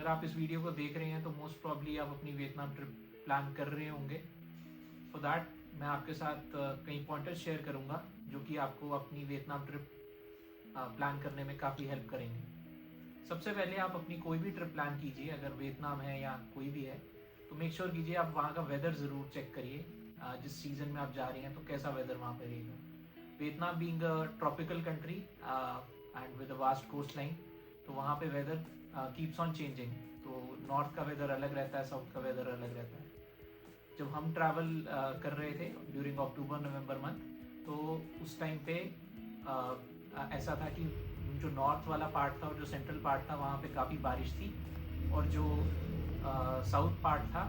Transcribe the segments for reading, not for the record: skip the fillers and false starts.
अगर आप इस वीडियो को देख रहे हैं तो मोस्ट प्रॉब्ली आप अपनी वियतनाम ट्रिप प्लान कर रहे होंगे। फॉर दैट मैं आपके साथ कई पॉइंटर्स शेयर करूंगा जो कि आपको अपनी वियतनाम ट्रिप प्लान करने में काफ़ी हेल्प करेंगे। सबसे पहले आप अपनी कोई भी ट्रिप प्लान कीजिए, अगर वियतनाम है या कोई भी है तो मेक श्योर कीजिए आप वहाँ का वेदर ज़रूर चेक करिए। जिस सीज़न में आप जा रहे हैं तो कैसा वेदर वहाँ पे रहेगा। Vietnam being a tropical country and with a vast coast line, तो वहाँ पे वेदर कीप्स ऑन चेंजिंग। तो नॉर्थ का वेदर अलग रहता है, साउथ का वेदर अलग रहता है। जब हम ट्रैवल कर रहे थे ड्यूरिंग अक्टूबर नवंबर मंथ, तो उस टाइम पे ऐसा था कि जो नॉर्थ वाला पार्ट था और जो सेंट्रल पार्ट था वहाँ पे काफ़ी बारिश थी, और जो साउथ पार्ट था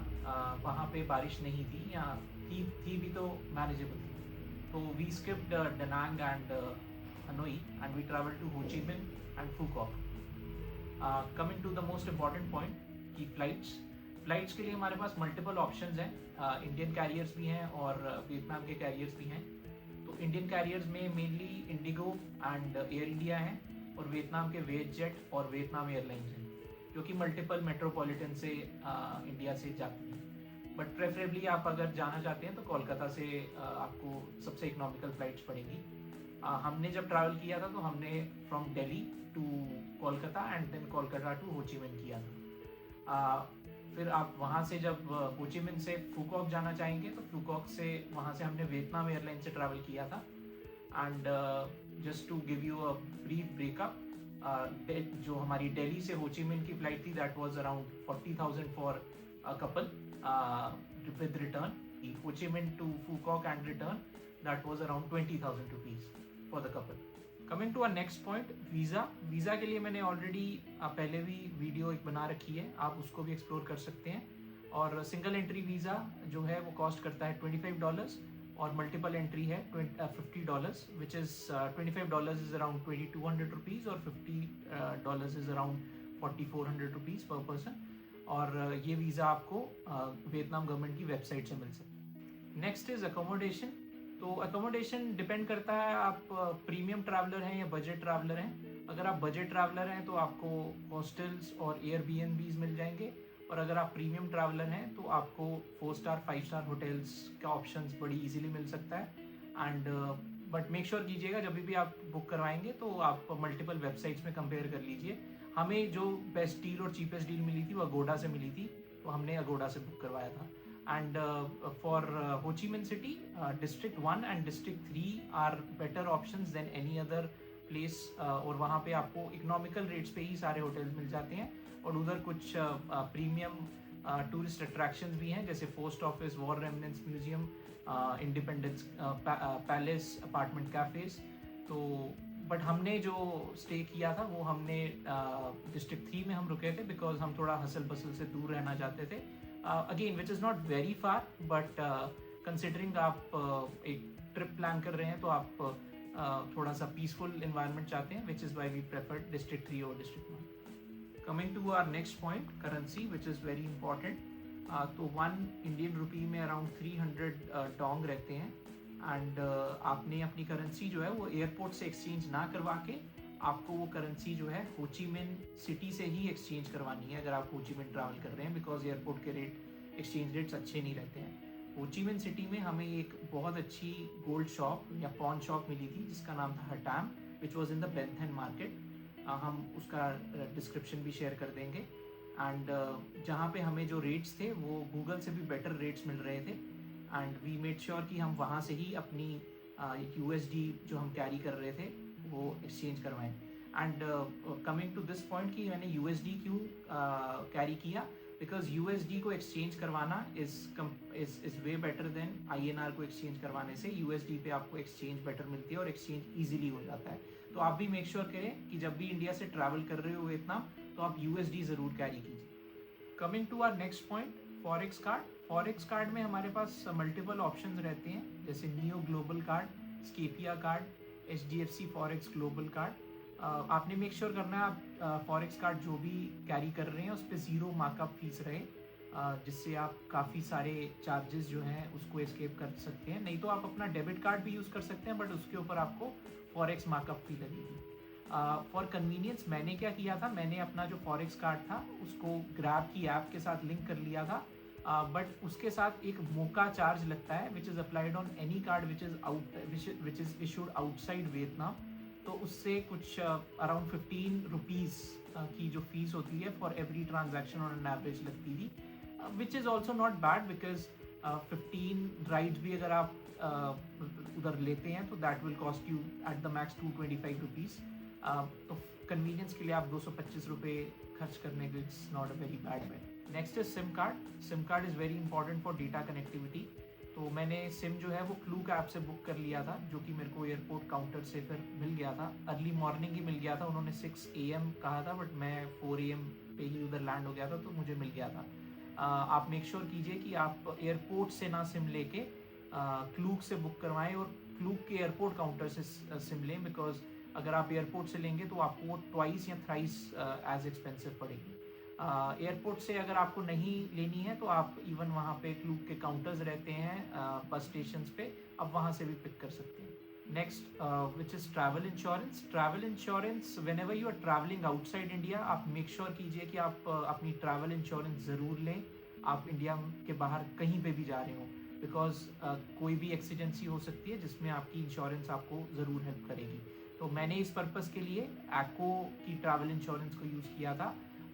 वहाँ पे बारिश नहीं थी, या थी भी तो मैनेजेबल थी। तो we skipped Da Nang and Hanoi and we travel to Ho Chi Minh and Phu Quoc. Coming to the most important point कि फ्लाइट्स के लिए हमारे पास मल्टीपल ऑप्शंस हैं। इंडियन कैरियर्स भी हैं और वियतनाम के कैरियर्स भी हैं। तो इंडियन कैरियर्स में mainly IndiGo and Air India हैं, और वियतनाम के वेटजेट और वियतनाम एयरलाइंस हैं जो कि मल्टीपल मेट्रोपॉलिटन से इंडिया से जाती हैं। बट प्रेफरेबली आप अगर जाना चाहते हैं तो कोलकाता से आपको सबसे इकोनॉमिकल फ्लाइट्स पड़ेंगी। हमने जब ट्रैवल किया था तो हमने from Delhi to Kolkata and then Kolkata to Ho Chi Minh किया था। फिर आप वहाँ से जब हो ची मिन्ह से फूकॉक जाना चाहेंगे तो फूकॉक से वहाँ से हमने वियतनाम एयरलाइन से ट्रैवल किया था। And just to give you a brief breakup, जो हमारी दिल्ली से हो ची मिन्ह की फ्लाइट थी that was around 40,000 for a couple with return. Ho Chi Minh to Phu Quoc and return that was around 20,000 rupees for the couple. Coming to our next point, visa के लिए मैंने already पहले भी video एक बना रखी है, आप उसको भी एक्सप्लोर कर सकते हैं। और सिंगल एंट्री वीज़ा जो है वो कॉस्ट करता है $25, और मल्टीपल एंट्री है $50, which is $25 is around 2,200 rupees और $50 इज़ अराउंड 4,400 रुपीज़ पर पर्सन। और ये वीज़ा आपको वियतनाम गवर्नमेंट की वेबसाइट से मिल सकता है। Next is accommodation. तो अकोमोडेशन डिपेंड करता है आप प्रीमियम ट्रैवलर हैं या बजट ट्रैवलर हैं। अगर आप बजट ट्रैवलर हैं तो आपको हॉस्टल्स और एयरबीएनबीज मिल जाएंगे, और अगर आप प्रीमियम ट्रैवलर हैं तो आपको 4 स्टार 5 स्टार होटल्स का ऑप्शंस बड़ी इजीली मिल सकता है। एंड बट मेक श्योर कीजिएगा जब भी आप बुक करवाएंगे तो आप मल्टीपल वेबसाइट्स में कंपेयर कर लीजिए। हमें जो बेस्ट डील और चीपेस्ट डील मिली थी वो अगोडा से मिली थी, तो हमने अगोडा से बुक करवाया था। And for Ho Chi Minh City, District 1 and District 3 are better options than any other place। और वहाँ पे आपको इकोनॉमिकल रेट्स पे ही सारे होटल्स मिल जाते हैं, और उधर कुछ प्रीमियम टूरिस्ट अट्रैक्शंस भी हैं जैसे post office, war remnants museum, independence palace, apartment cafes. तो बट हमने जो स्टे किया था वो हमने डिस्ट्रिक्ट 3 में हम रुके थे, बिकॉज हम थोड़ा हसल बसल से दूर रहना चाहते थे। Again which is not very far, but considering आप एक ट्रिप प्लान कर रहे हैं तो आप थोड़ा सा पीसफुल इन्वायरमेंट चाहते हैं, which is why we prefer district 3 और district 1। Coming to our next point, currency, which is very important. तो 1 इंडियन रुपी में अराउंड 300 डोंग रहते हैं। एंड आपने अपनी करेंसी जो है वो एयरपोर्ट से एक्सचेंज ना करवा के आपको वो करेंसी जो है हो ची मिन्ह सिटी से ही एक्सचेंज करवानी है अगर आप हो ची मिन्ह ट्रैवल कर रहे हैं, बिकॉज एयरपोर्ट के एक्सचेंज रेट्स अच्छे नहीं रहते हैं। हो ची मिन्ह सिटी में हमें एक बहुत अच्छी गोल्ड शॉप या पॉन शॉप मिली थी जिसका नाम था Ha Tam, which was in the Ben Thanh market. हम उसका डिस्क्रिप्शन भी शेयर कर देंगे। एंड जहाँ पे हमें जो रेट्स थे वो गूगल से भी बेटर रेट्स मिल रहे थे, एंड वी मेड श्योर कि हम वहाँ से ही अपनी यूएसडी जो हम कैरी कर रहे थे वो एक्सचेंज करवाएं। And coming to this point कि मैंने यूएसडी क्यों कैरी किया, बिकॉज यूएसडी को एक्सचेंज करवाना is way better than INR को एक्सचेंज करवाने से। यूएसडी पे आपको एक्सचेंज बेटर मिलती है और एक्सचेंज ईजिली हो जाता है। तो आप भी मेक श्योर करें कि जब भी इंडिया से ट्रैवल कर रहे हो वियतनाम तो आप यूएसडी ज़रूर कैरी कीजिए। Coming to our next point, forex card. Forex card में हमारे पास मल्टीपल ऑप्शंस रहते हैं जैसे Neo Global card, Scapia card, HDFC forex global card. आपने मेक श्योर करना है आप फॉरेक्स कार्ड जो भी कैरी कर रहे हैं उस पर ज़ीरो मार्कअप फीस रहे, जिससे आप काफ़ी सारे चार्जेस जो हैं उसको एस्केप कर सकते हैं। नहीं तो आप अपना डेबिट कार्ड भी यूज़ कर सकते हैं, बट उसके ऊपर आपको फॉरेक्स मार्कअप फी लगेगी। फॉर कन्वीनियंस मैंने क्या किया था, मैंने अपना जो फॉरेक्स कार्ड था उसको ग्रैब की ऐप के साथ लिंक कर लिया था, बट उसके साथ एक मोका चार्ज लगता है which is applied on any card which is issued outside Vietnam. तो उससे कुछ अराउंड 15 रुपीज़ की जो फीस होती है for every transaction on an average लगती थी, which is also not bad because 15 rides भी अगर आप उधर लेते हैं तो that will cost you at the max 225 rupees. तो कन्वीनियंस के लिए आप 225 रुपये खर्च करने के, it's not a very bad way. Next is SIM card. SIM card is very important for data connectivity. तो मैंने सिम जो है वो क्लूक ऐप से बुक कर लिया था, जो कि मेरे को एयरपोर्ट काउंटर से फिर मिल गया था। अर्ली मॉर्निंग ही मिल गया था, उन्होंने 6 AM कहा था बट मैं 4 AM पे ही उधर लैंड हो गया था, तो मुझे मिल गया था। आप मेक श्योर कीजिए कि आप एयरपोर्ट से ना सिम लेके क्लूक से बुक करवाएं और क्लूक के एयरपोर्ट काउंटर से सिम लें, बिकॉज अगर आप एयरपोर्ट से लेंगे तो आपको वो ट्वाइस या थ्राइस एज एक्सपेंसिव पड़ेगी। एयरपोर्ट से अगर आपको नहीं लेनी है तो आप इवन वहाँ पे क्लूक के काउंटर्स रहते हैं बस स्टेशन पे, आप वहाँ से भी पिक कर सकते हैं। Next which is travel insurance. Travel insurance whenever you are travelling outside India, आप मेक श्योर कीजिए कि आप अपनी ट्रैवल इंश्योरेंस ज़रूर लें, आप इंडिया के बाहर कहीं पे भी जा रहे हो, बिकॉज कोई भी एक्सीडेंसी हो सकती है जिसमें आपकी इंश्योरेंस आपको ज़रूर हेल्प करेगी। तो मैंने इस पर्पज़ के लिए एक्को की ट्रैवल इंश्योरेंस को यूज़ किया था।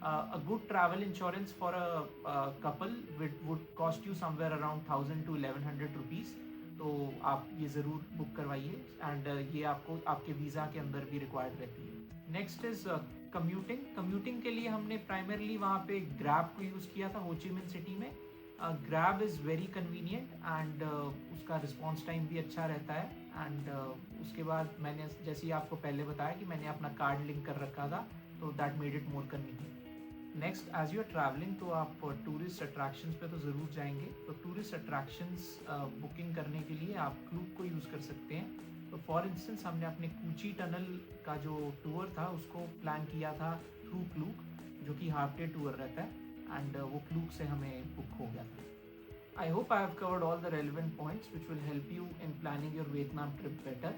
A good travel insurance for a couple would cost you somewhere around 1000 to 1100 rupees. तो आप ये ज़रूर बुक करवाइए एंड ये आपको आपके वीज़ा के अंदर भी रिक्वायर्ड रहती है। Next is commuting. कम्यूटिंग के लिए हमने प्राइमरली वहाँ पे ग्रैब को यूज़ किया था हो ची मिन सिटी में। Grab is very convenient and उसका रिस्पॉन्स टाइम भी अच्छा रहता है। एंड उसके बाद मैंने जैसे ही आपको पहले बताया कि मैंने अपना कार्ड लिंक कर रखा था, तो that made it more convenient. Next, as you are travelling तो आप टूरिस्ट अट्रैक्शंस पे तो ज़रूर जाएंगे। तो टूरिस्ट अट्रैक्शंस बुकिंग करने के लिए आप क्लूक को यूज़ कर सकते हैं। तो फॉर इंस्टेंस हमने अपने कूची टनल का जो टूर था उसको प्लान किया था थ्रू क्लूक, जो कि हाफ डे टूर रहता है एंड वो क्लूक से हमें बुक हो गया था। I hope I have covered all the relevant points which will help you in planning your Vietnam trip better.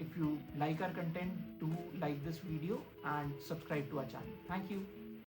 If you like our content, do like this video and subscribe to our channel. Thank you.